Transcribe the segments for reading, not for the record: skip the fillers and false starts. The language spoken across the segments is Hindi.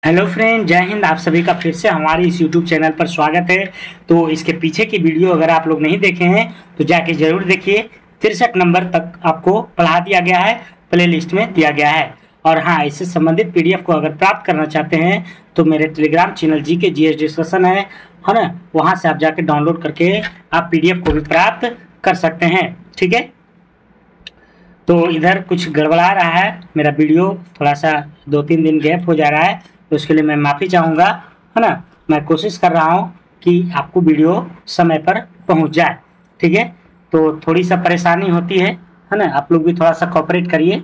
हेलो फ्रेंड, जय हिंद। आप सभी का फिर से हमारे इस यूट्यूब चैनल पर स्वागत है। तो इसके पीछे की वीडियो अगर आप लोग नहीं देखे हैं तो जाके जरूर देखिए। 63 नंबर तक आपको पढ़ा दिया गया है, प्ले लिस्ट में दिया गया है। और हाँ, इससे संबंधित पीडीएफ को अगर प्राप्त करना चाहते हैं तो मेरे टेलीग्राम चैनल जी के जीएस डिस्कशन है ना, वहाँ से आप जाके डाउनलोड करके आप पीडीएफ को भी प्राप्त कर सकते हैं। ठीक है, तो इधर कुछ गड़बड़ा रहा है, मेरा वीडियो थोड़ा सा 2-3 दिन गैप हो जा रहा है, तो उसके लिए मैं माफ़ी चाहूँगा, है ना। मैं कोशिश कर रहा हूँ कि आपको वीडियो समय पर पहुँच जाए। ठीक है, तो थोड़ी सा परेशानी होती है ना, आप लोग भी थोड़ा सा कोऑपरेट करिए।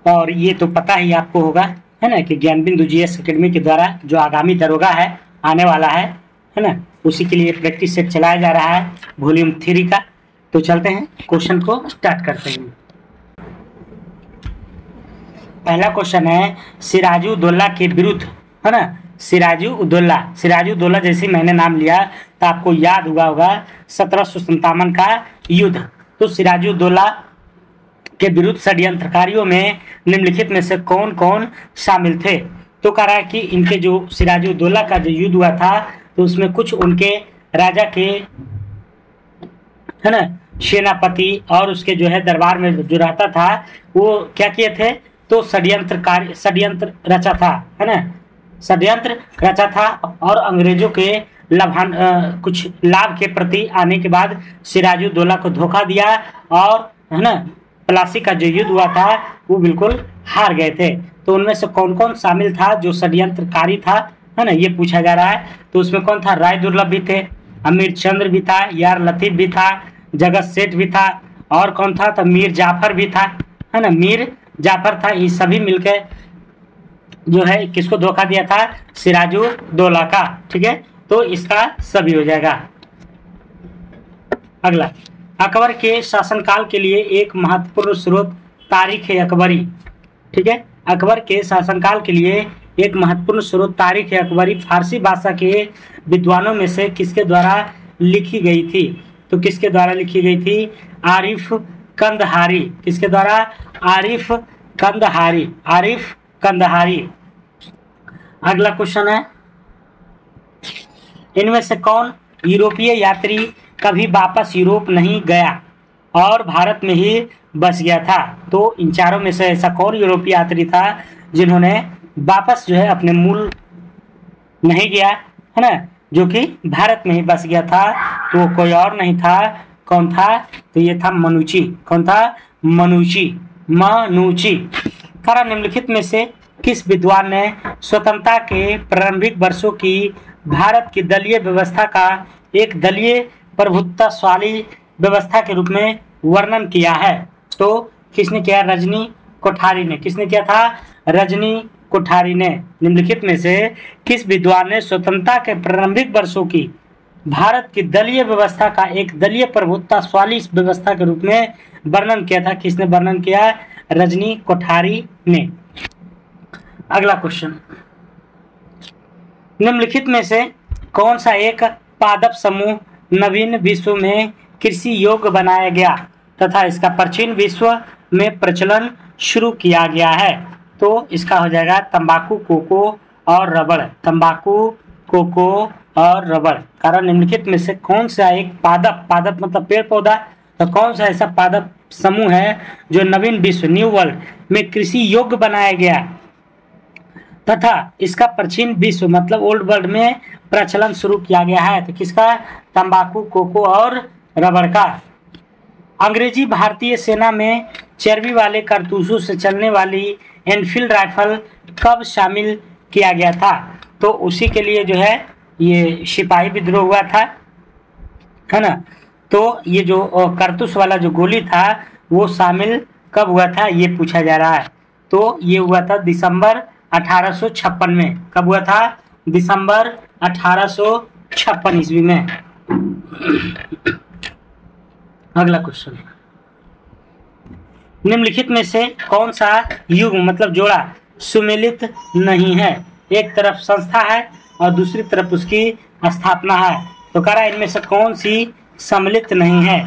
और ये तो पता ही आपको होगा, है ना, कि ज्ञान बिंदु जीएस एकेडमी के द्वारा जो आगामी दरोगा है आने वाला है ना, उसी के लिए प्रैक्टिस सेट चलाया जा रहा है वॉल्यूम 3 का। तो चलते हैं, क्वेश्चन को स्टार्ट करते हैं। पहला क्वेश्चन है सिराजुद्दौला के विरुद्ध, है ना। सिराजुद्दौला जैसे मैंने नाम लिया तो आपको याद हुआ होगा 1757 का युद्ध। तो सिराजुद्दौला के विरुद्ध षड्यंत्रकारियों में निम्नलिखित में से कौन कौन शामिल थे। तो कह रहा है कि इनके जो सिराजुद्दौला का जो युद्ध हुआ था तो उसमें कुछ उनके राजा के, है ना, सेनापति और उसके जो है दरबार में जो रहता था वो क्या किए थे, तो षड्यंत्र रचा था, है ना, षड्यंत्र रचा था। और अंग्रेजों के कुछ लाभ के प्रति आने के बाद सिराजुद्दौला को धोखा दिया और, है ना, प्लासी का जो युद्ध हुआ था वो बिल्कुल हार गए थे। तो उनमें से कौन कौन शामिल था जो षड्यंत्रकारी था, है ना, ये पूछा जा रहा है। तो उसमें कौन था, राय दुर्लभ भी थे, अमीर चंद्र भी था, यार लतीफ भी था, जगत सेठ भी था, और कौन था, तो मीर जाफर भी था, है ना, मीर जाफर था। ये सभी मिलकर जो है किसको धोखा दिया था, सिराजुद्दौला का। ठीक है, तो इसका सभी हो जाएगा। अगला, अकबर के शासनकाल के लिए एक महत्वपूर्ण स्रोत तारीख अकबरी। ठीक है, अकबर के शासनकाल के लिए एक महत्वपूर्ण स्रोत तारीख अकबरी फारसी भाषा के विद्वानों में से किसके द्वारा लिखी गई थी। तो किसके द्वारा लिखी गई थी, आरिफ कंदहारी। किसके द्वारा, आरिफ कंदहारी। अगला क्वेश्चन है, इनमें से कौन यूरोपीय यात्री कभी वापस यूरोप नहीं गया और भारत में ही बस गया था। तो इन चारों में से ऐसा कौन यूरोपीय यात्री था जिन्होंने वापस जो है अपने मूल नहीं गया, है ना, जो कि भारत में ही बस गया था। तो वो कोई और नहीं था, कौन था, तो ये था मनुची। कौन था, मनुची। कारण निम्नलिखित में से किस विद्वान ने स्वतंत्रता के प्रारंभिक वर्षों की भारत की दलीय व्यवस्था का एक दलीय प्रभुत्वशाली व्यवस्था के रूप में वर्णन किया है। तो किसने किया, रजनी कोठारी ने। किसने किया था, रजनी कोठारी ने। निम्नलिखित में से किस विद्वान ने स्वतंत्रता के प्रारंभिक वर्षों की भारत की दलीय व्यवस्था का एक दलीय प्रभुत्वशाली व्यवस्था के रूप में वर्णन किया था। किसने वर्णन किया, रजनी कोठारी ने। अगला क्वेश्चन, निम्नलिखित में से कौन सा एक पादप समूह नवीन विश्व में कृषि योग्य बनाया गया तथा इसका प्राचीन विश्व में प्रचलन शुरू किया गया है। तो इसका हो जाएगा तंबाकू, कोको और रबड़। तंबाकू, कोको और रबड़। कारण निम्नलिखित में से कौन सा एक पादप मतलब पेड़ पौधा, तो कौन सा ऐसा पादप समूह है जो नवीन विश्व, न्यू वर्ल्ड में कृषि योग्य बनाया गया तथा इसका प्राचीन विश्व मतलब ओल्ड वर्ल्ड में प्रचलन शुरू किया गया है। तो किसका, तंबाकू, कोको और रबड़ का। अंग्रेजी भारतीय सेना में चर्बी वाले कारतूसों से चलने वाली एनफील्ड राइफल कब शामिल किया गया था। तो उसी के लिए जो है ये सिपाही विद्रोह हुआ था, है ना। तो ये जो कारतूस वाला जो गोली था वो शामिल कब हुआ था, ये पूछा जा रहा है। तो ये हुआ था दिसंबर 1856 में। कब हुआ था, दिसंबर 1856 ईस्वी में। अगला क्वेश्चन, निम्नलिखित में से कौन सा युग मतलब जोड़ा सुमेलित नहीं है। एक तरफ संस्था है और दूसरी तरफ उसकी स्थापना है। तो कह रहा है इनमें से कौन सी सम्मिलित नहीं है।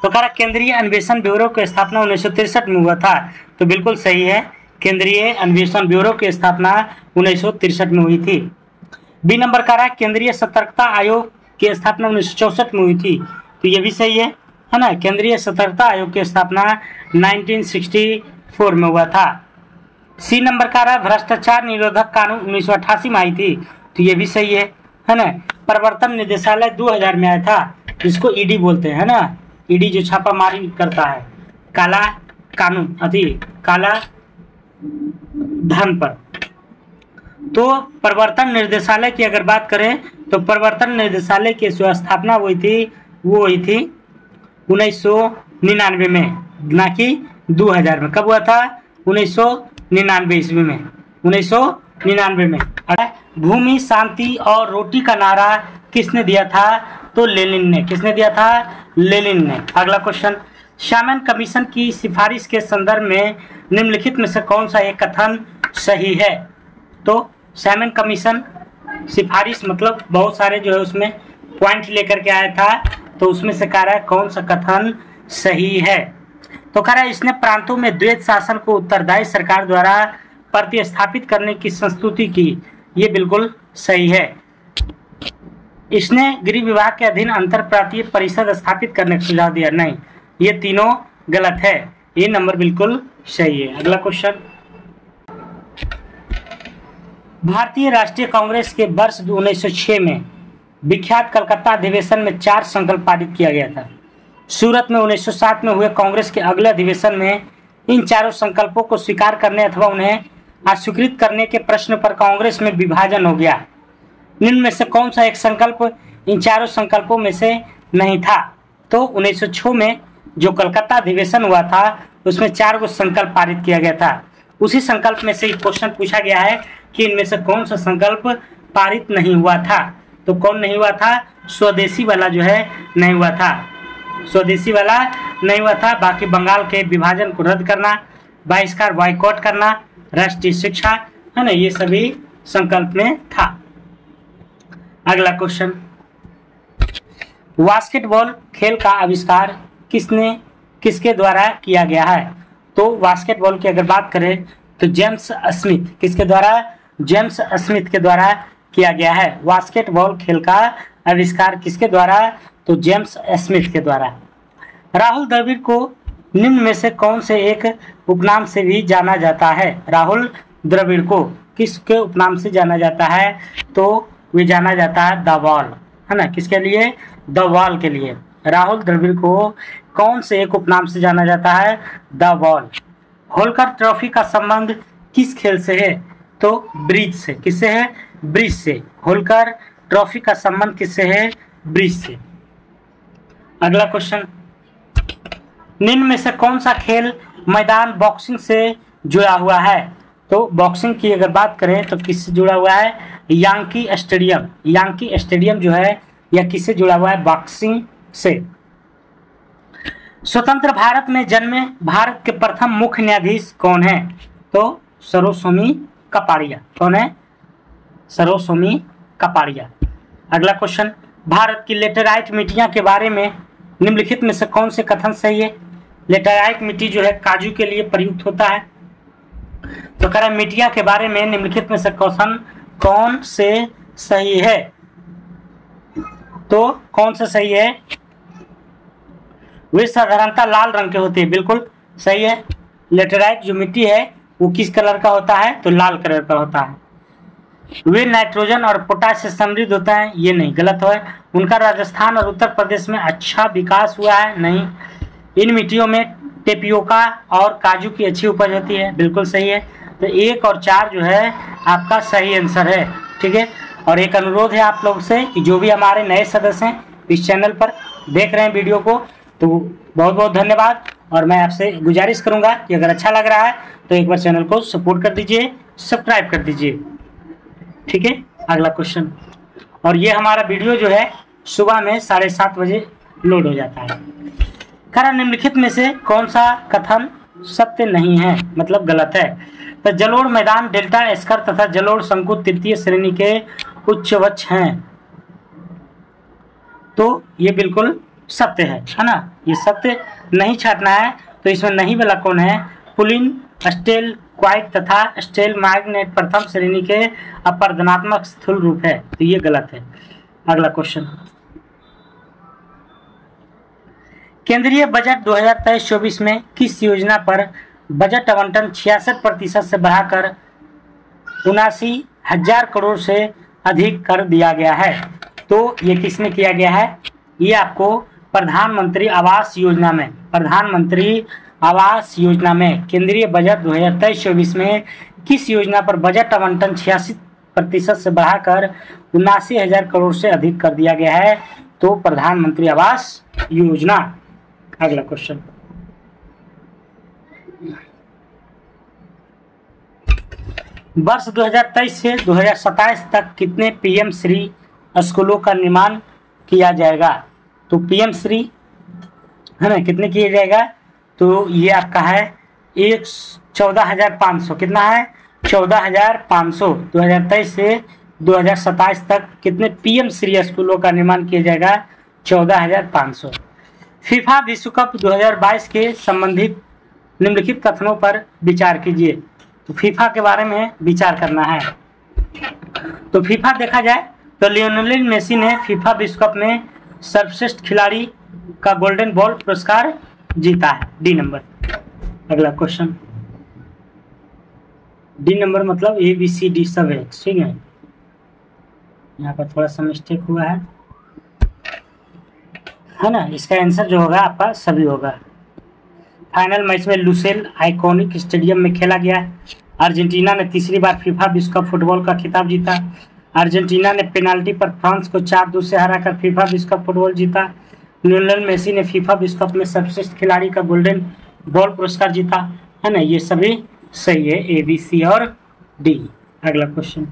तो कह रहा केंद्रीय अन्वेषण ब्यूरो की स्थापना 1963 में हुआ था। तो बिल्कुल सही है, केंद्रीय अन्वेषण ब्यूरो की स्थापना 1963 में हुई थी। बी नंबर का रहा केंद्रीय सतर्कता आयोग की स्थापना 1964 में हुई थी, तो ये भी सही है ना। केंद्रीय सतर्कता आयोग की स्थापना 1964 में हुआ था। सी नंबर का रहा भ्रष्टाचार निरोधक कानून 1988 में आई थी, तो ये भी सही है ना। प्रवर्तन निदेशालय 2000 में आया था, जिसको ईडी बोलते हैं ना, ईडी जो छापामारी करता है काला कानून काला धन पर। तो प्रवर्तन निर्देशालय की अगर बात करें तो प्रवर्तन निर्देशालय की जो स्थापना हुई थी वो हुई थी 1999 में, ना कि 2000 में। कब हुआ था? 1999 ईस्वी में, 1999 में। भूमि शांति और रोटी का नारा किसने दिया था? तो लेनिन ने। किसने दिया था? लेनिन ने। अगला क्वेश्चन, शामन कमीशन की सिफारिश के संदर्भ में निम्नलिखित में से कौन सा एक कथन सही है? तो शामन कमीशन सिफारिश मतलब बहुत सारे जो है उसमें पॉइंट लेकर के आया था, तो उसमें से कह रहा है कौन सा कथन सही है? तो कह रहा है इसने प्रांतों में द्वैत शासन को उत्तरदायी सरकार द्वारा प्रतिस्थापित करने की संस्तुति की। ये बिल्कुल सही है। इसने गृह विभाग के अधीन अंतर प्रांतीय परिषद स्थापित करने का सुझाव दिया। नहीं, ये तीनों गलत है, ये नंबर बिल्कुल सही है। अगला क्वेश्चन, भारतीय राष्ट्रीय कांग्रेस के वर्ष 1906 में विख्यात कलकत्ता अधिवेशन में 4 संकल्प पारित किया गया था। सूरत में 1907 में हुए कांग्रेस के अगले अधिवेशन में इन चारों संकल्पों को स्वीकार करने अथवा उन्हें अस्वीकृत करने के प्रश्न पर कांग्रेस में विभाजन हो गया। निम्न में से कौन सा एक संकल्प इन चारों संकल्पों में से नहीं था? तो 1906 में जो कलकत्ता अधिवेशन हुआ था उसमें 4 संकल्प पारित किया गया था। उसी संकल्प में से एक क्वेश्चन पूछा गया है कि इनमें से कौन सा संकल्प पारित नहीं हुआ था? तो कौन नहीं हुआ था? स्वदेशी वाला जो है नहीं हुआ था, स्वदेशी वाला नहीं हुआ था। बाकी बंगाल के विभाजन को रद्द करना, बहिष्कार बॉयकॉट करना, राष्ट्रीय शिक्षा, है ना, ये सभी संकल्प में था। अगला क्वेश्चन, बास्केटबॉल खेल का आविष्कार किसके द्वारा किया गया है? तो बास्केटबॉल की अगर बात करें तो जेम्स स्मिथ। किसके द्वारा? जेम्स स्मिथ के द्वारा किया गया है। बास्केटबॉल खेल का आविष्कार किसके द्वारा? तो जेम्स स्मिथ के द्वारा। राहुल द्रविड़ को निम्न में से कौन से एक उपनाम से भी जाना जाता है? राहुल द्रविड़ को किसके उपनाम से जाना जाता है? तो वे जाना जाता है द वॉल, है ना। किसके लिए? द वॉल के लिए। राहुल द्रविड़ को कौन से एक उपनाम से जाना जाता है? The wall. होलकर ट्रॉफी का संबंध किस खेल से है? तो ब्रिज से। किससे है? ब्रिज से। होलकर ट्रॉफी का संबंध किससे है? ब्रिज से। अगला क्वेश्चन, निम्न में से कौन सा खेल मैदान बॉक्सिंग से जुड़ा हुआ है? तो बॉक्सिंग की अगर बात करें तो किससे जुड़ा हुआ है? Yankee stadium. यांकी स्टेडियम जो है यह किससे जुड़ा हुआ है? बॉक्सिंग से। स्वतंत्र भारत में जन्मे भारत के प्रथम मुख्य न्यायाधीश कौन है? तो सर्वस्वामी कपाड़िया। कौन है? सर्वस्वामी कपाड़िया। अगला क्वेश्चन, भारत की लेटेराइट मिट्टियां के बारे में निम्नलिखित में से कौन से कथन सही है? लेटेराइट मिट्टी जो है काजू के लिए प्रयुक्त होता है। तो कह रहा है मिट्टियां के बारे में निम्नलिखित में से क्वेश्चन कौन से सही है? तो कौन सा सही है? वे साधारणतः लाल रंग के होते हैं। बिल्कुल सही है। लेटेराइट जो मिट्टी है वो किस कलर का होता है? तो लाल कलर का होता है। वे नाइट्रोजन और पोटाश से समृद्ध होता है। ये नहीं, गलत है। उनका राजस्थान और उत्तर प्रदेश में अच्छा विकास हुआ है। नहीं। इन मिट्टियों में टेपियोका और काजू की अच्छी उपज होती है। बिल्कुल सही है। तो 1 और 4 जो है आपका सही आंसर है। ठीक है। और एक अनुरोध है आप लोग से कि जो भी हमारे नए सदस्य हैं इस चैनल पर देख रहे हैं वीडियो को, तो बहुत बहुत धन्यवाद। और मैं आपसे गुजारिश करूंगा कि अगर अच्छा लग रहा है तो एक बार चैनल को सपोर्ट कर दीजिए, सब्सक्राइब कर दीजिए। ठीक है। अगला क्वेश्चन, और ये हमारा वीडियो जो है सुबह में 7:30 बजे लोड हो जाता है। कारण निम्नलिखित में से कौन सा कथन सत्य नहीं है, मतलब गलत है? तो जलोढ़ मैदान डेल्टा स्कर तथा जलोढ़ शंकु तृतीय श्रेणी के उच्च वृक्ष हैं। तो ये बिल्कुल सत्य है ना। ये सत्य नहीं छाटना है। तो इसमें नहीं वाला कौन है? पुलिन स्टेल क्वाइट तथा स्टेल मैग्नेट प्रथम श्रेणी के अपरदनात्मक स्थूल रूप है, तो ये गलत है। अगला क्वेश्चन, केंद्रीय बजट 2023-24 में किस योजना पर बजट आवंटन 66% से बढ़ाकर 79,000 करोड़ से अधिक कर दिया गया है? तो ये किसमें किया गया है? ये आपको प्रधानमंत्री आवास योजना में, प्रधानमंत्री आवास योजना में केंद्रीय बजट 2023-24 में किस योजना पर बजट आवंटन 86% से बढ़ाकर 79,000 करोड़ से अधिक कर दिया गया है? तो प्रधानमंत्री आवास योजना। अगला क्वेश्चन, वर्ष 2023 से 2027 तक कितने पीएम श्री स्कूलों का निर्माण किया जाएगा? तो पीएम श्री है ना, कितने किया जाएगा? तो ये आपका है 14,500। कितना है? 14,500। 2023 से 2027 तक कितने पीएम श्री स्कूलों का निर्माण किया जाएगा? 14,500। फीफा विश्व कप 2022 के संबंधित निम्नलिखित कथनों पर विचार कीजिए। तो फीफा के बारे में विचार करना है। तो फीफा देखा जाए तो लियोनेल मेसी ने फीफा विश्व कप में सर्वश्रेष्ठ खिलाड़ी का गोल्डन बॉल पुरस्कार जीता है, डी नंबर। अगला क्वेश्चन, डी नंबर मतलब ए बी सी डी सब है, ठीक है। यहाँ पर थोड़ा सा मिस्टेक हुआ है ना। इसका आंसर जो होगा आपका सभी होगा। फाइनल मैच में लुसेल आइकॉनिक स्टेडियम में खेला गया। अर्जेंटीना ने तीसरी बार फीफा विश्व कप फुटबॉल का खिताब जीता। अर्जेंटीना ने पेनाल्टी पर फ्रांस को 4-2 से हराकर फीफा विश्व कप फुटबॉल जीता। लियोनेल मेसी ने फीफा विश्व कप में सर्वश्रेष्ठ खिलाड़ी का गोल्डन बॉल पुरस्कार जीता, है ना। ये सभी सही है, ए बी सी और डी। अगला क्वेश्चन,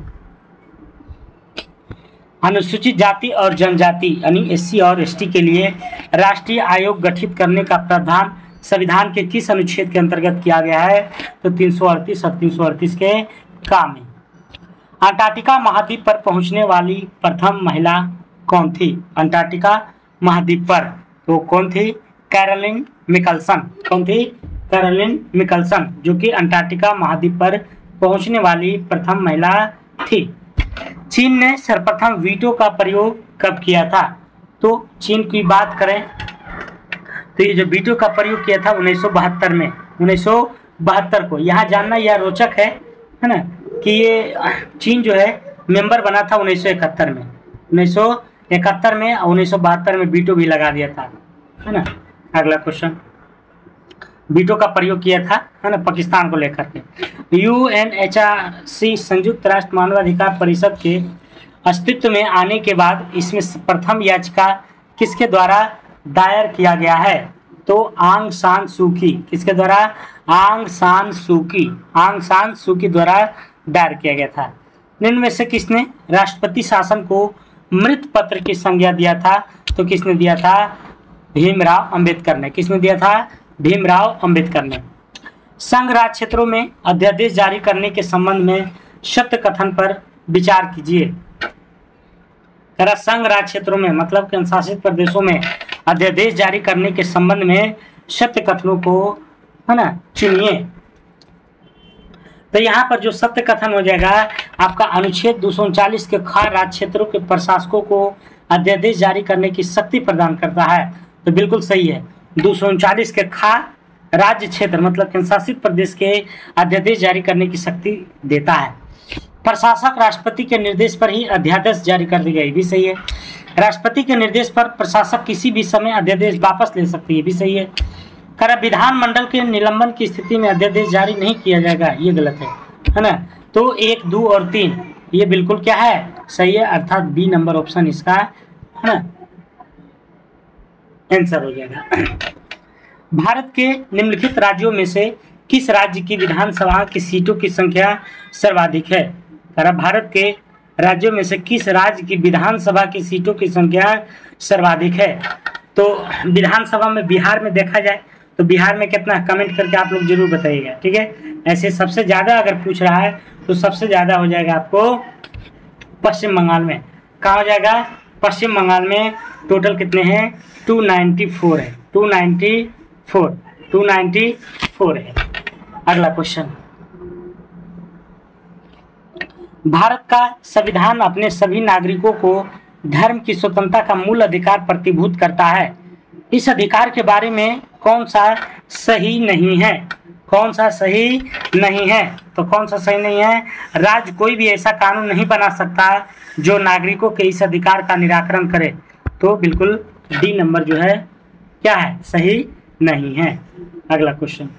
अनुसूचित जाति और जनजाति यानी एससी और एसटी के लिए राष्ट्रीय आयोग गठित करने का प्रावधान संविधान के किस अनुच्छेद के अंतर्गत किया गया है? तो 338 और 338 के काम में। अंटार्कटिका महाद्वीप पर पहुंचने वाली प्रथम महिला कौन थी? अंटार्कटिका महाद्वीप पर तो कौन थी? कैरोलिन मिकल्सन। कौन थी? कैरोलिन मिकल्सन, जो कि अंटार्कटिका महाद्वीप पर पहुंचने वाली प्रथम महिला थी। चीन ने सर्वप्रथम वीटो का प्रयोग कब किया था? तो चीन की बात करें तो ये जो वीटो का प्रयोग किया था 1972 में, 1972 को। यहाँ जानना यह रोचक है ना, कि ये चीन जो है मेंबर बना था 1971 में, 1971 में और 1972 में वीटो भी लगा दिया था, है ना। अगला क्वेश्चन, वीटो का प्रयोग किया था, है ना, पाकिस्तान को लेकर के। यूएनएचआरसी संयुक्त राष्ट्र मानवाधिकार परिषद के अस्तित्व में आने के बाद इसमें प्रथम याचिका किसके द्वारा दायर किया गया है? तो आंग सान सू की। किसके द्वारा? आंग सान सू की द्वारा दायर किया गया था। निम्न में से किसने राष्ट्रपति शासन को मृत पत्र की संज्ञा दिया था? तो किसने दिया था? भीमराव अंबेडकर ने। किसने दिया था? भीमराव अंबेडकर ने। संघ राज्य क्षेत्रों में अध्यादेश जारी करने के संबंध में सत्य कथन पर विचार कीजिए। संघ राज्य क्षेत्रों में मतलब केंद्रशासित प्रदेशों में अध्यादेश जारी करने के संबंध में सत्य कथनों को, है ना, चुनिए। तो यहाँ पर जो सत्य कथन हो जाएगा आपका, अनुच्छेद 239 के खा राज्य क्षेत्रों के प्रशासकों को अध्यादेश जारी करने की शक्ति प्रदान करता है। तो बिल्कुल सही है, 239 के खा राज्य क्षेत्र मतलब केंद्रशासित प्रदेश के अध्यादेश जारी करने की शक्ति देता है। प्रशासक राष्ट्रपति के निर्देश पर ही अध्यादेश जारी कर दी गई, भी सही है। राष्ट्रपति के निर्देश पर प्रशासक किसी भी समय अध्यादेश वापस ले सकती है, भी सही है। विधानमंडल के निलंबन की स्थिति में अध्यादेश जारी नहीं किया जाएगा, ये गलत है ना। तो 1, 2 और 3 ये बिल्कुल क्या है? सही है, अर्थात बी नंबर ऑप्शन इसका, है ना, आंसर हो जाएगा। भारत के निम्नलिखित राज्यों में से किस राज्य की विधानसभा की सीटों की संख्या सर्वाधिक है? भारत के राज्यों में से किस राज्य की विधानसभा की सीटों की संख्या सर्वाधिक है? तो विधानसभा में बिहार में देखा जाए तो बिहार में कितना, कमेंट करके आप लोग जरूर बताइएगा, ठीक है। ऐसे सबसे ज्यादा अगर पूछ रहा है तो सबसे ज्यादा हो जाएगा आपको पश्चिम बंगाल में। कहाँ हो जाएगा? पश्चिम बंगाल में टोटल कितने हैं? 294 है, 294 है। अगला क्वेश्चन, भारत का संविधान अपने सभी नागरिकों को धर्म की स्वतंत्रता का मूल अधिकार प्रतिभूत करता है। इस अधिकार के बारे में कौन सा सही नहीं है? कौन सा सही नहीं है? तो कौन सा सही नहीं है? राज्य कोई भी ऐसा कानून नहीं बना सकता जो नागरिकों के इस अधिकार का निराकरण करे। तो बिल्कुल डी नंबर जो है क्या है? सही नहीं है। अगला क्वेश्चन,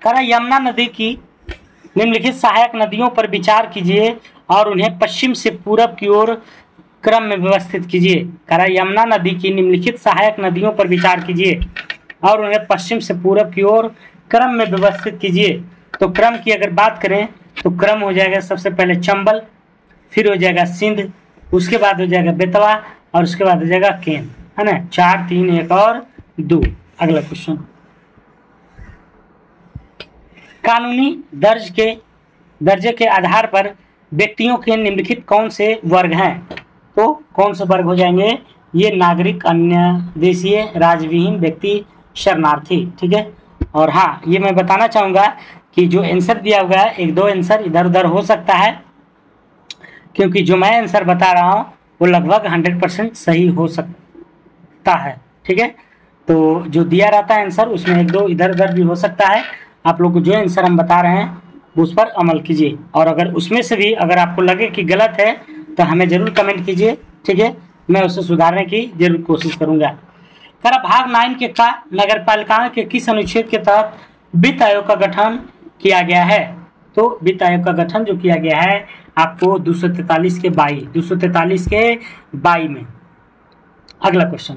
करा यमुना नदी की निम्नलिखित सहायक नदियों पर विचार कीजिए और उन्हें पश्चिम से पूरब की ओर क्रम में व्यवस्थित कीजिए। करा यमुना नदी की निम्नलिखित सहायक नदियों पर विचार कीजिए और उन्हें पश्चिम से पूरब की ओर क्रम में व्यवस्थित कीजिए। तो क्रम की अगर बात करें तो क्रम हो जाएगा सबसे पहले चंबल, फिर हो जाएगा सिंध, उसके बाद हो जाएगा बेतवा और उसके बाद हो जाएगा केन, है ना। 4 3 1 और 2। अगला क्वेश्चन, कानूनी दर्जे के आधार पर व्यक्तियों के निम्नलिखित कौन से वर्ग हैं? तो कौन से वर्ग हो जाएंगे? ये नागरिक, अन्य देशीय, राजविहीन व्यक्ति, शरणार्थी। ठीक है। और हाँ, ये मैं बताना चाहूँगा कि जो आंसर दिया हुआ है, 1-2 आंसर इधर उधर हो सकता है, क्योंकि जो मैं आंसर बता रहा हूँ वो लगभग 100% सही हो सकता है। ठीक है। तो जो दिया रहता है आंसर उसमें 1-2 इधर उधर भी हो सकता है। आप लोग को जो आंसर हम बता रहे हैं उस पर अमल कीजिए, और अगर उसमें से भी अगर आपको लगे कि गलत है तो हमें जरूर कमेंट कीजिए। ठीक है, मैं उसे सुधारने की जरूर कोशिश करूंगा। करा भाग 9 के का नगर पालिकाओं के किस अनुच्छेद के तहत वित्त आयोग का गठन किया गया है? तो वित्त आयोग का गठन जो किया गया है आपको 243 के 22 में। अगला क्वेश्चन,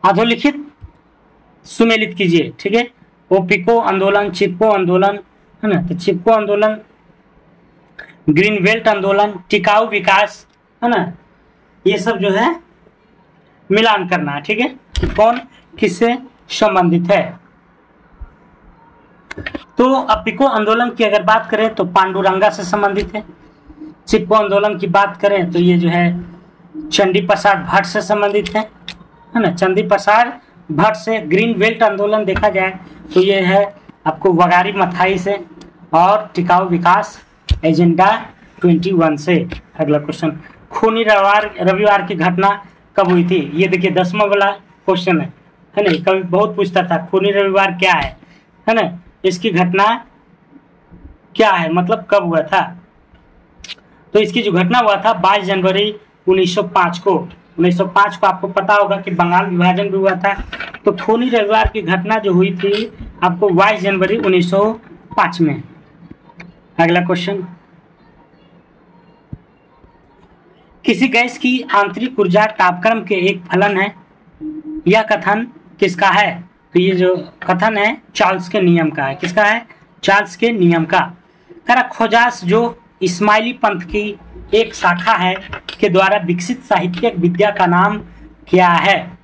अधोलिखित सुमेलित कीजिए। ठीक है, ओपिको आंदोलन, चिपको आंदोलन, है ना। तो चिपको आंदोलन, ग्रीन बेल्ट आंदोलन, टिकाऊ विकास, है ना। ये सब जो है मिलान करना है। ठीक है, कि कौन किससे संबंधित है। तो अपिको आंदोलन की अगर बात करें तो पांडुरंगा से संबंधित है। चिपको आंदोलन की बात करें तो ये जो है चंडी प्रसाद भट्ट से संबंधित है ना। चंडी प्रसाद भट्ट से। ग्रीन बेल्ट आंदोलन देखा जाए तो ये है आपको वगारी मथाई से, और टिकाऊ विकास एजेंडा 21 से। अगला क्वेश्चन, खूनी रविवार की घटना कब हुई थी? ये देखिए 10वां वाला क्वेश्चन है ना। कभी बहुत पूछता था खूनी रविवार क्या है ना। इसकी घटना क्या है, मतलब कब हुआ था? तो इसकी जो घटना हुआ था 22 जनवरी 1905 को। 1905 को आपको पता होगा कि बंगाल विभाजन भी हुआ था। तो खूनी रविवार की घटना जो हुई थी आपको 22 जनवरी 1905 में। अगला क्वेश्चन, किसी गैस की आंतरिक ऊर्जा तापक्रम के एक फलन है। यह कथन किसका है? तो ये जो कथन है चार्ल्स के नियम का है। किसका है? चार्ल्स के नियम का। करा खोजास जो इस्माइली पंथ की एक शाखा है के द्वारा विकसित साहित्यिक विद्या का नाम क्या है?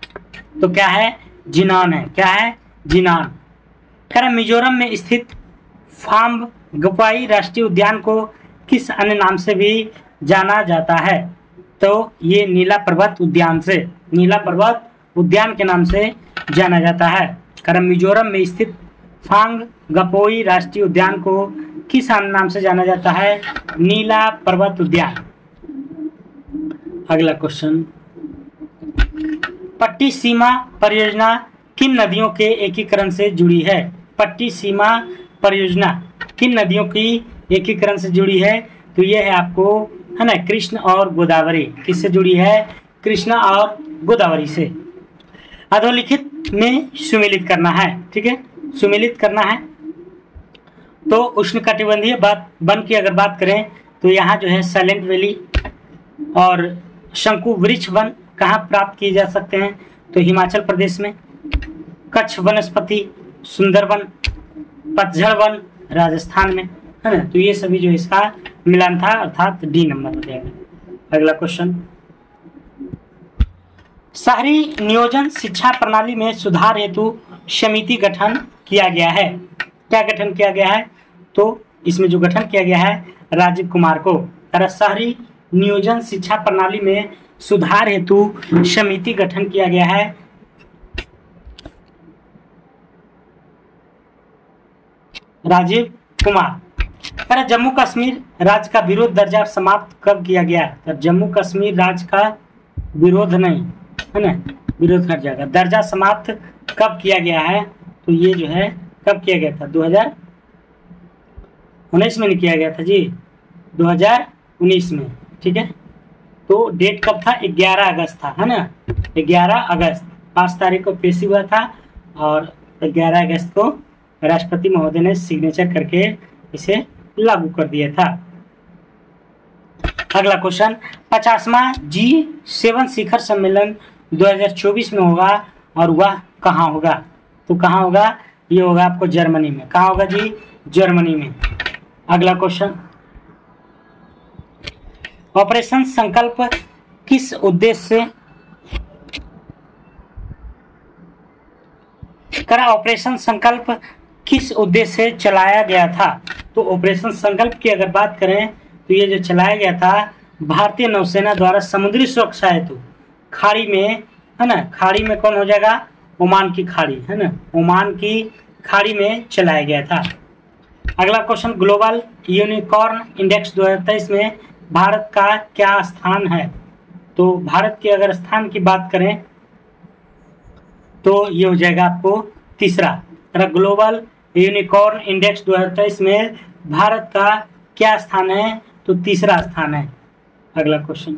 तो क्या है? जिनान है। क्या है? जिनान। करा मिजोरम में स्थित फाम्ब गपाई राष्ट्रीय उद्यान को किस अन्य नाम से भी जाना जाता है? तो ये नीला पर्वत उद्यान से, नीला पर्वत उद्यान के नाम से जाना जाता है। करा मिजोरम में स्थित फांग गपोई राष्ट्रीय उद्यान को किस अन्य नाम से जाना जाता है? नीला पर्वत उद्यान। अगला क्वेश्चन, पट्टी सीमा परियोजना किन नदियों के एकीकरण से जुड़ी है? पट्टी सीमा परियोजना किन नदियों की एकीकरण से जुड़ी है? तो ये है आपको, है ना, कृष्ण और गोदावरी। किससे जुड़ी है? कृष्णा और गोदावरी से। अधोलिखित में सुमेलित करना है। ठीक है, सुमेलित करना है। तो उष्णकटिबंधीय वन की अगर बात करें तो यहाँ जो है साइलेंट वैली और शंकु वृक्ष वन कहाँ प्राप्त किए जा सकते हैं? तो हिमाचल प्रदेश में। कच्छ वनस्पति, सुंदरवन, पतझड़ वन राजस्थान में, है ना। तो ये सभी जो इसका मिलान था, अर्थात डी नंबर हो जाएगा। अगला क्वेश्चन, शहरी नियोजन शिक्षा प्रणाली में सुधार हेतु समिति गठन किया गया है। क्या गठन किया गया है? तो इसमें जो गठन किया गया है राजीव कुमार को। शहरी नियोजन शिक्षा प्रणाली में सुधार हेतु समिति गठन किया गया है? राजीव कुमार। पर जम्मू कश्मीर राज्य का विरोध दर्जा समाप्त कब किया गया? तो जम्मू कश्मीर राज्य का विरोध नहीं है ना, विरोध कर जाएगा। दर्जा समाप्त कब किया गया है? तो ये जो है कब किया गया था? 2019 में नहीं किया गया था जी, 2019 में। ठीक है, तो डेट कब था? 11 अगस्त था, है ना, 11 अगस्त। 5 तारीख को पेशी हुआ था और 11 अगस्त को राष्ट्रपति महोदय ने सिग्नेचर करके इसे लागू कर दिया था। अगला क्वेश्चन, 50वां G7 शिखर सम्मेलन 2024 में होगा और वह कहाँ होगा? तो कहाँ होगा? ये होगा आपको जर्मनी में। कहाँ होगा जी? जर्मनी में। अगला क्वेश्चन, ऑपरेशन संकल्प किस उद्देश्य से ऑपरेशन संकल्प किस उद्देश्य से चलाया गया था? तो ऑपरेशन संकल्प की अगर बात करें तो ये जो चलाया गया था भारतीय नौसेना द्वारा समुद्री सुरक्षा हेतु खाड़ी में, है ना, खाड़ी में कौन हो जाएगा? ओमान की खाड़ी, है ना, ओमान की खाड़ी में चलाया गया था। अगला क्वेश्चन, ग्लोबल यूनिकॉर्न इंडेक्स 2023 में भारत का क्या स्थान है? तो भारत के अगर स्थान की बात करें तो ये हो जाएगा आपको तीसरा। ग्लोबल यूनिकॉर्न इंडेक्स 2023 में भारत का क्या स्थान है? तो तीसरा स्थान है। अगला क्वेश्चन,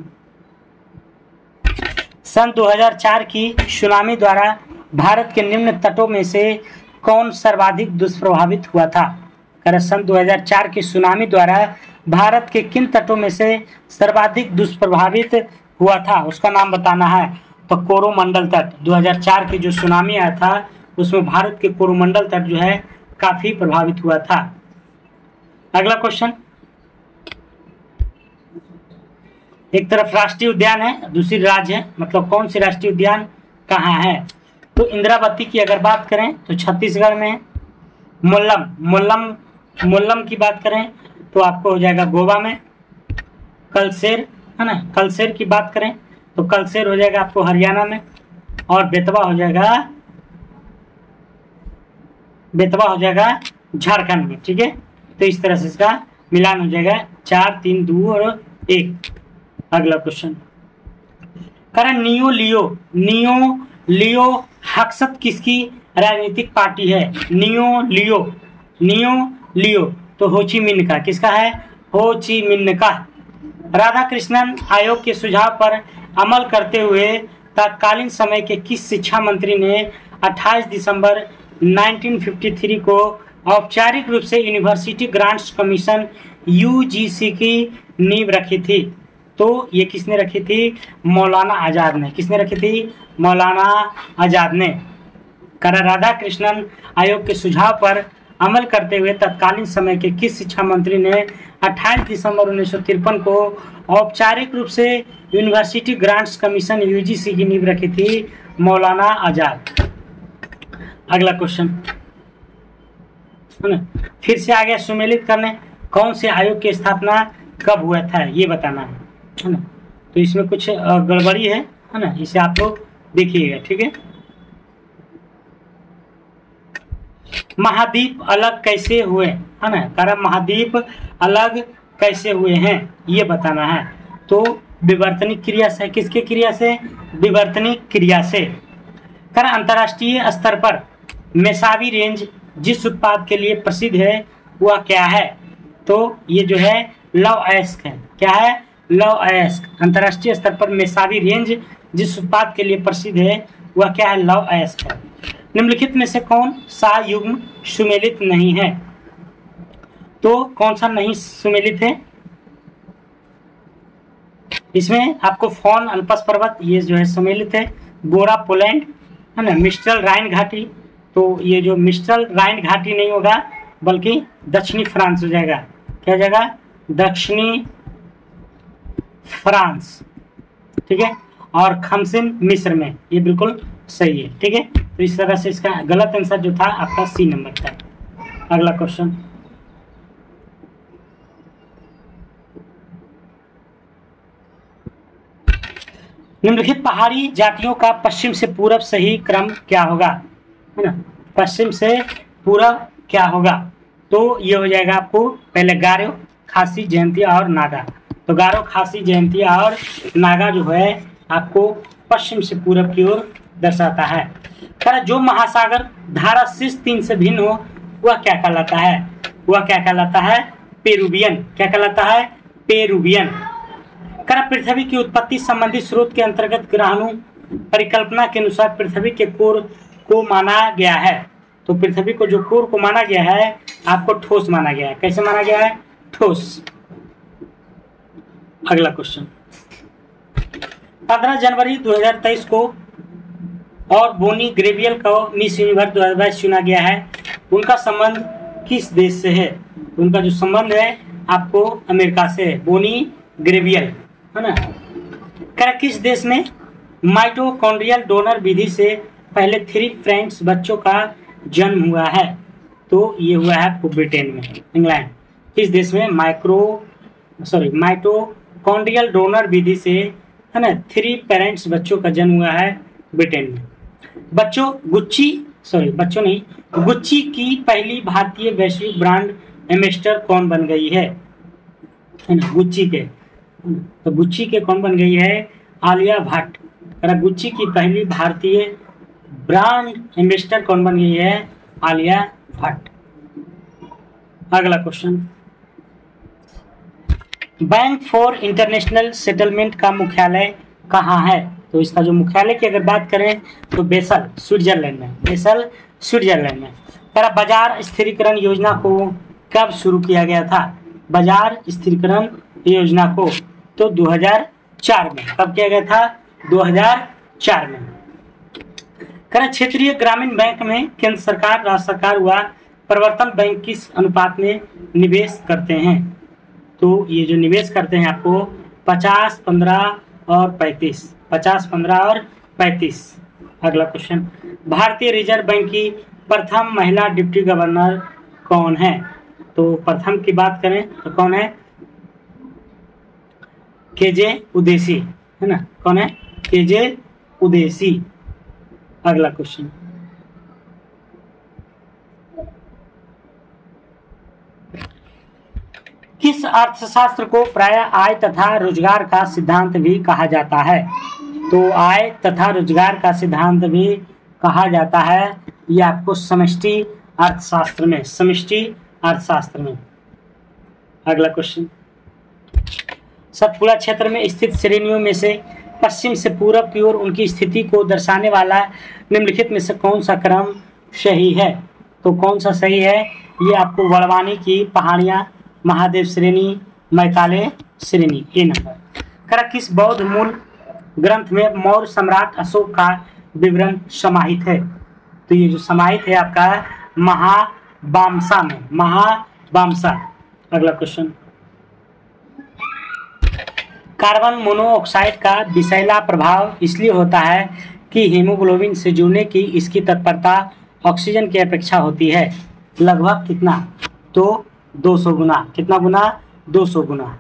सन 2004 की सुनामी द्वारा भारत के निम्न तटों में से कौन सर्वाधिक दुष्प्रभावित हुआ था? सन 2004 की सुनामी द्वारा भारत के किन तटों में से सर्वाधिक दुष्प्रभावित हुआ था, उसका नाम बताना है। तो कोरोमंडल तट, 2004 की जो सुनामी आया था उसमें भारत के कोरोमंडल तट जो है काफी प्रभावित हुआ था। अगला क्वेश्चन, एक तरफ राष्ट्रीय उद्यान है, दूसरी राज्य है, मतलब कौन सी राष्ट्रीय उद्यान कहाँ है? तो इंद्रावती की अगर बात करें तो छत्तीसगढ़ में। मोल्लम की बात करें तो आपको हो जाएगा गोवा में। कलसेर, है ना, कलसेर की बात करें तो कलसेर हो जाएगा आपको हरियाणा में। और बेतवा हो जाएगा झारखंड में। ठीक है, तो इस तरह से इसका मिलान हो जाएगा 4, 3, 2 और 1। अगला क्वेश्चन, कारण नियो लियो हक्सत किसकी राजनीतिक पार्टी है? नियो लियो तो हो ची मिन्ह का, किसका है? हो ची मिन्ह का। राधा कृष्णन आयोग के सुझाव पर अमल करते हुए तत्कालीन समय के किस शिक्षा मंत्री ने 28 दिसंबर 1953 को औपचारिक रूप से यूनिवर्सिटी ग्रांट्स कमीशन यूजीसी की नींव रखी थी? तो ये किसने रखी थी? मौलाना आजाद ने। किसने रखी थी? मौलाना आजाद ने। राधा कृष्णन आयोग के सुझाव पर अमल करते हुए तत्कालीन समय के किस शिक्षा मंत्री ने 28 दिसंबर 1953 को औपचारिक रूप से यूनिवर्सिटी ग्रांट्स कमीशन यूजीसी की नींव रखी थी? मौलाना आजाद। अगला क्वेश्चन, फिर से आ गया सुमेलित करने। कौन से आयोग की स्थापना कब हुआ था ये बताना है ना। तो इसमें कुछ गड़बड़ी है ना, इसे आप लोग देखिएगा। ठीक है, महाद्वीप अलग कैसे हुए, है ना, कारण महाद्वीप अलग कैसे हुए हैं ये बताना है। तो विवर्तनिक क्रिया से, किसके क्रिया से? विवर्तनिक क्रिया से। कारण अंतर्राष्ट्रीय स्तर पर मेसावी रेंज जिस उत्पाद के लिए प्रसिद्ध है वह क्या है? तो ये जो है लव अयस्क है। क्या है? लव अयस्क। अंतर्राष्ट्रीय स्तर पर मेसावी रेंज जिस उत्पाद के लिए प्रसिद्ध है वह क्या है? लव अयस्क है। निम्नलिखित में से कौन सा युग्म सुमेलित नहीं है? तो कौन सा नहीं सुमेलित है? इसमें आपको फॉन अल्पस पर्वत ये जो है सुमेलित है। गोरा पोलैंड, है ना, मिस्ट्रल राइन घाटी, तो ये जो मिस्ट्रल राइन घाटी नहीं होगा बल्कि दक्षिणी फ्रांस हो जाएगा। क्या हो जाएगा? दक्षिणी फ्रांस। ठीक है, और खमसिन मिस्र में। ये बिल्कुल सही है। ठीक है, तो इस तरह से इसका गलत आंसर जो था आपका सी नंबर था। अगला क्वेश्चन, निम्नलिखित पहाड़ी जातियों का पश्चिम से पूरब सही क्रम क्या होगा, है ना। पश्चिम से पूरब क्या होगा, तो ये हो जाएगा आपको पहले गारो, खासी, जयंतिया और नागा। तो गारो, खासी, जयंतिया और नागा जो है आपको पश्चिम से पूरब की ओर दर्शाता है। जो महासागर धारा शीर्ष 3 से भिन्न हो वह क्या कहलाता है, वह क्या कहलाता है, पेरुवियन। क्या कहलाता है, पेरुवियन। पृथ्वी की उत्पत्ति संबंधी स्रोत के अंतर्गत ग्रहाणु परिकल्पना के अनुसार पृथ्वी के कोर को माना गया है। तो पृथ्वी को जो कोर को माना गया है आपको ठोस माना गया है। कैसे माना गया है, ठोस। अगला क्वेश्चन, 15 जनवरी 2023 को और बोनी ग्रेवियल को मिस यूनिवर्स 2022 चुना गया है। उनका संबंध किस देश से है, उनका जो संबंध है आपको अमेरिका से है, बोनी ग्रेवियल, है ना। किस देश में माइटोकॉन्ड्रियल डोनर विधि से पहले 3 फ्रेंड्स बच्चों का जन्म हुआ है, तो ये हुआ है आपको ब्रिटेन में, इंग्लैंड। किस देश में माइटोकॉन्ड्रियल डोनर विधि से, है ना, 3 पेरेंट्स बच्चों का जन्म हुआ है ब्रिटेन में। गुच्ची की पहली भारतीय वैश्विक ब्रांड एम्बेसडर कौन बन गई है ना, गुच्ची के। तो गुच्ची के कौन बन गई है, आलिया भट्ट। गुच्ची की पहली भारतीय ब्रांड एम्बेसडर कौन बन गई है, आलिया भट्ट। अगला question, bank for international settlement का मुख्यालय कहाँ है, तो इसका जो मुख्यालय की अगर बात करें तो बेसल, स्विट्जरलैंड में, बेसल स्विट्जरलैंड में। बाजार स्थिरीकरण योजना को कब शुरू किया गया था, बाजार स्थिरीकरण योजना को तो 2004 में। कब किया गया था, 2004 में। क्षेत्रीय ग्रामीण बैंक में केंद्र सरकार, राज्य सरकार व प्रवर्तन बैंक किस अनुपात में निवेश करते हैं, तो ये जो निवेश करते हैं आपको 50, 15 और 35, 50, 15 और 35। अगला क्वेश्चन, भारतीय रिजर्व बैंक की प्रथम महिला डिप्टी गवर्नर कौन है, तो प्रथम की बात करें तो कौन है, केजे उदेसी, है ना, कौन है, केजे उदेसी। अगला क्वेश्चन, किस अर्थशास्त्र को प्रायः आय तथा रोजगार का सिद्धांत भी कहा जाता है, तो आय तथा रोजगार का सिद्धांत भी कहा जाता है, ये आपको समष्टि अर्थशास्त्र में, समष्टि अर्थशास्त्र में। अगला क्वेश्चन, सतपुड़ा क्षेत्र में स्थित श्रेणियों में से पश्चिम से पूरब की ओर उनकी स्थिति को दर्शाने वाला निम्नलिखित में से कौन सा क्रम सही है, तो कौन सा सही है, ये आपको बड़वानी की पहाड़ियाँ, महादेव श्रेणी, मैकाले श्रेणी, ए नंबर। किस बौद्ध मूल ग्रंथ में मौर्य सम्राट अशोक का विवरण समाहित है, तो ये जो समाहित है आपका महावामसा में, महावामसा। अगला क्वेश्चन, कार्बन मोनोऑक्साइड का विषैला प्रभाव इसलिए होता है कि हीमोग्लोबिन से जुड़ने की इसकी तत्परता ऑक्सीजन की अपेक्षा होती है, लगभग कितना, तो 200 गुना। कितना गुना, 200 गुना।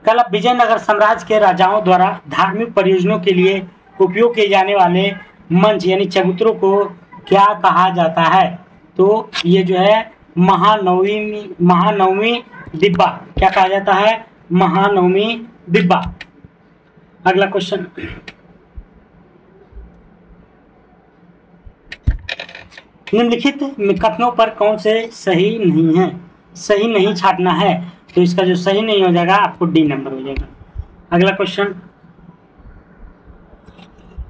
कल विजयनगर साम्राज्य के राजाओं द्वारा धार्मिक परियोजनाओं के लिए उपयोग किए जाने वाले मंच यानी चबूतरों को क्या कहा जाता है, तो ये जो है महानवमी डिब्बा, क्या कहा जाता है, महानवमी डिब्बा। अगला क्वेश्चन, निम्नलिखित कथनों पर कौन से सही नहीं है, सही नहीं छाटना है, तो इसका जो सही नहीं हो जाएगा आपको डी नंबर हो जाएगा। अगला क्वेश्चन,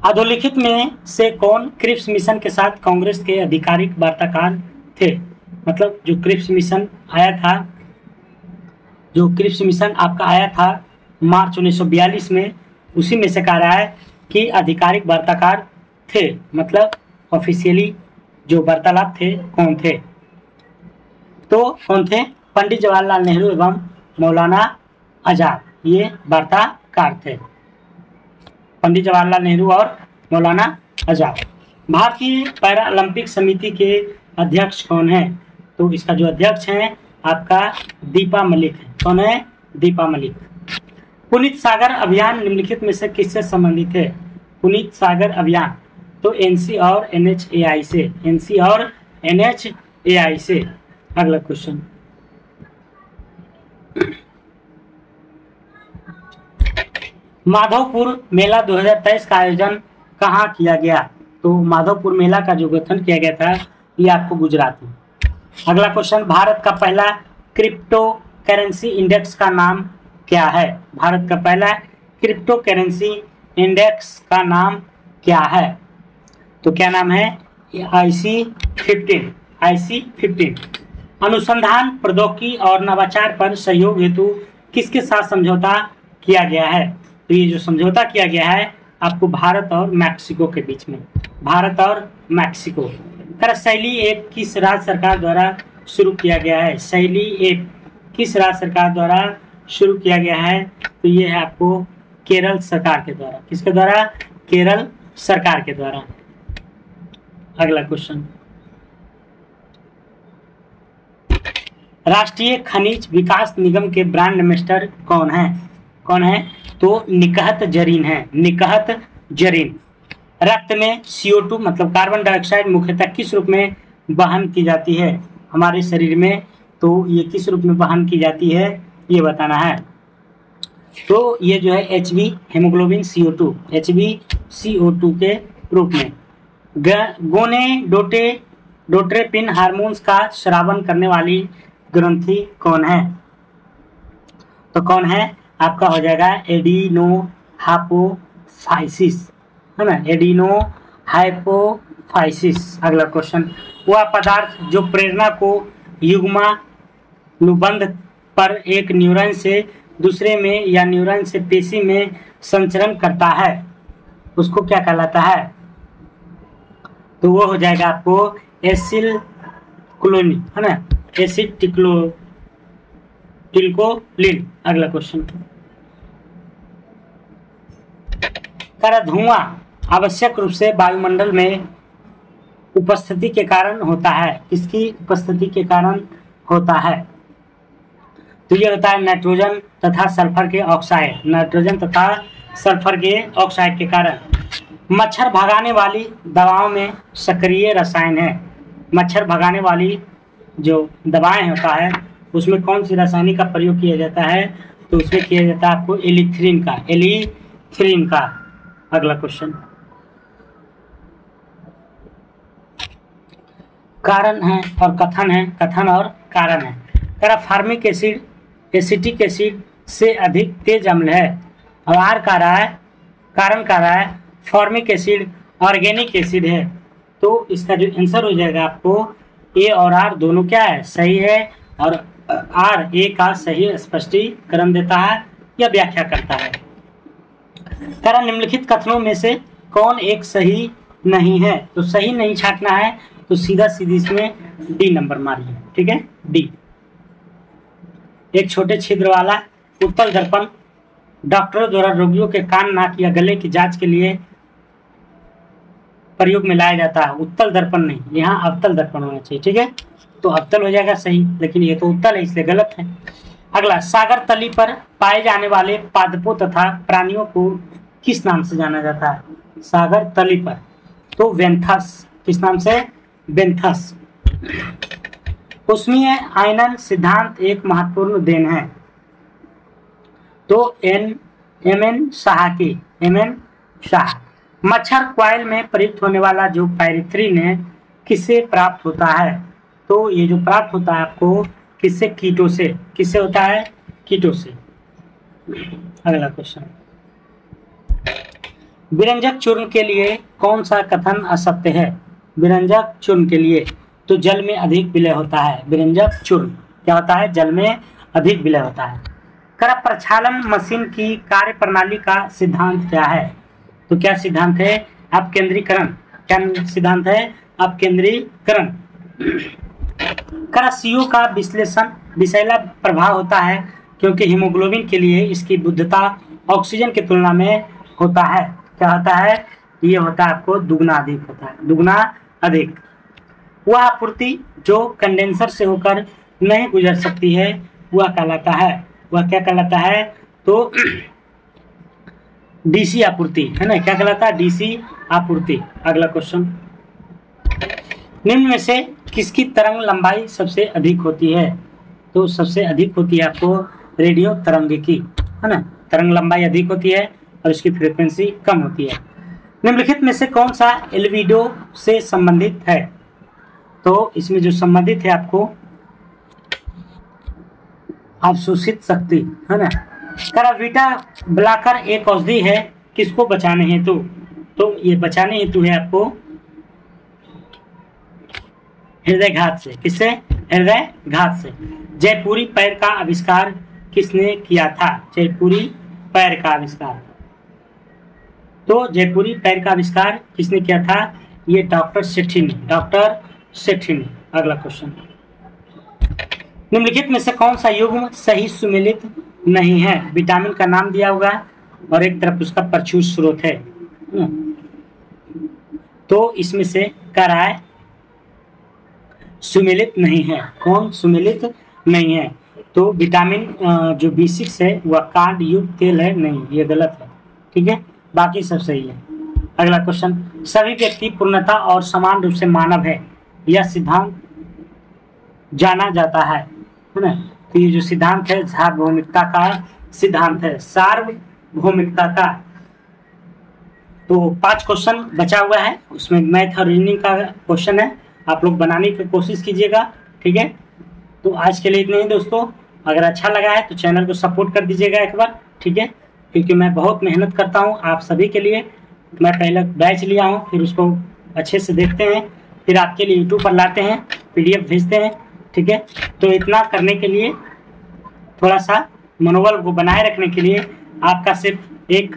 अधोलिखित में से कौन क्रिप्स मिशन के साथ कांग्रेस के आधिकारिक वार्ताकार थे, मतलब जो क्रिप्स मिशन आया था, जो क्रिप्स मिशन आपका आया था मार्च 1942 में, उसी में से कह रहा है कि आधिकारिक वार्ताकार थे, मतलब ऑफिशियली जो वार्तालाप थे कौन थे, तो कौन थे, पंडित जवाहरलाल नेहरू एवं मौलाना आजाद, ये वार्ताकार थे, पंडित जवाहरलाल नेहरू और मौलाना आजाद। भारतीय पैरा ओलंपिक समिति के अध्यक्ष कौन है, तो इसका जो अध्यक्ष है आपका दीपा मलिक है, कौन है, दीपा मलिक। पुनीत सागर अभियान निम्नलिखित में से किससे संबंधित है? पुनीत सागर अभियान तो एनसी और एनएचएआई से, एनसी और एनएचएआई से। अगला क्वेश्चन, माधवपुर मेला 2023 का आयोजन कहाँ किया गया? तो माधवपुर मेला का जो गठन किया गया था ये आपको गुजरात में। अगला क्वेश्चन, भारत का पहला क्रिप्टो करेंसी इंडेक्स का नाम क्या है? भारत का पहला क्रिप्टो करेंसी इंडेक्स का नाम क्या है? तो क्या नाम है? IC15। IC15 अनुसंधान, प्रौद्योगिकी और नवाचार पर सहयोग हेतु किसके साथ समझौता किया गया है? तो ये जो समझौता किया गया है आपको भारत और मैक्सिको के बीच में, भारत और मैक्सिको। कर शैली ऐप किस राज्य सरकार द्वारा शुरू किया गया है? शैली ऐप किस राज्य सरकार द्वारा शुरू किया गया है? तो ये है आपको केरल सरकार के द्वारा। किसके द्वारा? केरल सरकार के द्वारा। अगला क्वेश्चन, राष्ट्रीय खनिज विकास निगम के ब्रांड एम्बेसडर कौन है? कौन है? तो निकहत जरीन है, निकहत जरीन। रक्त में CO2 मतलब कार्बन डाइऑक्साइड मुख्यतः किस रूप में वहन की जाती है हमारे शरीर में? तो ये किस रूप में वहन की जाती है ये बताना है। तो ये जो है HB हेमोग्लोबिन CO2, HbCO2 के रूप में। गोनेडोट्रोपिन हार्मोन्स का स्रावन करने वाली ग्रंथि कौन है? तो कौन है? आपका हो जाएगा एडिनोहाइपोफाइसिस, है ना, एडिनोहाइपोफाइसिस। अगला क्वेश्चन, वह पदार्थ जो प्रेरणा को युग्मानुबंध पर एक न्यूरॉन से दूसरे में या न्यूरॉन से पेशी में संचरण करता है उसको क्या कहलाता है? तो वो हो जाएगा आपको एसिलक्लोलिन, है ना, एसिटिल्कोलिन। अगला क्वेश्चन, कर धुआं आवश्यक रूप से वायुमंडल में उपस्थिति के कारण होता है। किसकी उपस्थिति के कारण होता है? तो ये होता है नाइट्रोजन तथा सल्फर के ऑक्साइड, नाइट्रोजन तथा सल्फर के ऑक्साइड के कारण। मच्छर भगाने वाली दवाओं में सक्रिय रसायन है। मच्छर भगाने वाली जो दवाएं होता है उसमें कौन सी रासायनिक का प्रयोग किया जाता है? तो उसमें किया जाता है आपको एलिथ्रीन का, एलिथ्रीन का। अगला क्वेश्चन, कारण है और कथन है, कथन और कारण है। करा फार्मिक एसिड एसिटिक एसिड से अधिक तेज अम्ल है और आर का रहा है, कारण का रहा है फॉर्मिक एसिड ऑर्गेनिक एसिड है। तो इसका जो आंसर हो जाएगा आपको ए और आर दोनों क्या है? सही है, और आर ए का सही स्पष्टीकरण देता है या व्याख्या करता है। करा निम्नलिखित कथनों में से कौन एक सही नहीं है? तो सही नहीं छांटना है तो सीधा सीधी इसमें डी नंबर मारिए, ठीक है, डी। एक छोटे छिद्र वाला उत्तल दर्पण डॉक्टरों द्वारा रोगियों के कान, नाक या गले की जांच के लिए प्रयोग में लाया जाता है। उत्तल दर्पण नहीं, यहाँ अवतल दर्पण होना चाहिए, ठीक है। तो अवतल हो जाएगा सही, लेकिन ये तो उत्तल है इसलिए गलत है। अगला, सागर तली पर पाए जाने वाले पादपों तथा प्राणियों को किस नाम से जाना जाता है? सागर तली पर तो वेंथस। किस नाम से? वेंथस। ऊष्मीय आयनन सिद्धांत एक महत्वपूर्ण देन है। तो एम.एन. शाह की, एम.एन. शाह। मच्छर कॉइल में प्रयुक्त होने वाला जो पायरिथ्रिन है किससे प्राप्त होता है? तो ये जो प्राप्त होता है आपको किससे? कीटों से। किससे होता है? कीटों से। अगला क्वेश्चन, विरंजक चूर्ण के लिए कौन सा कथन असत्य है? विरंजक चूर्ण के लिए तो जल में अधिक विलय होता है। विरंजक चूर्ण क्या होता है? जल में अधिक विलय होता है। कर प्रक्षालन मशीन की कार्य प्रणाली का सिद्धांत क्या है? तो क्या सिद्धांत है? अपकेंद्रीकरण। क्या सिद्धांत है? अपकेंद्रीकरण। कर CO का विश्लेषण विषैला प्रभाव होता है क्योंकि हीमोग्लोबिन के लिए इसकी बुद्धता ऑक्सीजन की तुलना में होता है। क्या होता है? ये होता है आपको दुगना अधिक होता है, दुगना अधिक। वह आपूर्ति जो कंडेंसर से होकर नहीं गुजर सकती है वह कहलाता है, वह क्या कहलाता है? तो डीसी आपूर्ति, है ना, क्या कहलाता है, डीसी आपूर्ति। अगला क्वेश्चन, निम्न में से किसकी तरंग लंबाई सबसे अधिक होती है? तो सबसे अधिक होती है आपको रेडियो तरंग की, है ना, तरंग लंबाई अधिक होती है और इसकी फ्रीक्वेंसी कम होती है। निम्नलिखित में से कौन सा एल्बिडो से संबंधित है? तो इसमें जो संबंधित है आपको अवशोषित शक्ति, है ना। करावीटा ब्लॉकर एक औषधि है किसको बचाने हेतु? तो ये बचाने हेतु है आपको हृदय घात से। किससे? हृदय घात से। जयपुरी पैर का आविष्कार किसने किया था? जयपुरी पैर का आविष्कार, तो जयपुरी पैर का आविष्कार किसने किया था? ये डॉक्टर सेठी ने, डॉक्टर सेठी ने। अगला क्वेश्चन, निम्नलिखित में से कौन सा युग्म सही सुमेलित नहीं है? विटामिन का नाम दिया होगा और एक तरफ उसका प्रचुर स्रोत है, तो इसमें से कराय सुमेलित नहीं है। कौन सुमेलित नहीं है? तो विटामिन जो B6 है वह कांड युक्त तेल है, नहीं, ये गलत है, ठीक है, बाकी सब सही है। अगला क्वेश्चन, सभी व्यक्ति पूर्णतः और समान रूप से मानव है, यह सिद्धांत जाना जाता है ना। तो ये जो सिद्धांत है सार्वभौमिकता का सिद्धांत है, सार्वभौमिकता का। तो 5 क्वेश्चन बचा हुआ है, उसमें मैथ और रीजनिंग का क्वेश्चन है, आप लोग बनाने की कोशिश कीजिएगा, ठीक है। तो आज के लिए इतना ही दोस्तों, अगर अच्छा लगा है तो चैनल को सपोर्ट कर दीजिएगा एक बार, ठीक है, क्योंकि मैं बहुत मेहनत करता हूँ आप सभी के लिए। मैं पहले बैच लिया हूँ, फिर उसको अच्छे से देखते हैं, फिर आपके लिए यूट्यूब पर लाते हैं, PDF भेजते हैं, ठीक है। तो इतना करने के लिए, थोड़ा सा मनोबल को बनाए रखने के लिए आपका सिर्फ एक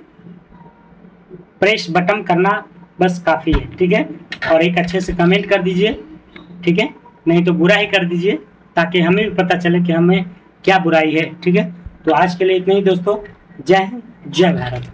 प्रेस बटन करना बस काफ़ी है, ठीक है। और एक अच्छे से कमेंट कर दीजिए, ठीक है, नहीं तो बुरा ही कर दीजिए, ताकि हमें भी पता चले कि हमें क्या बुराई है, ठीक है। तो आज के लिए इतना ही दोस्तों, जय हिंद, जय भारत।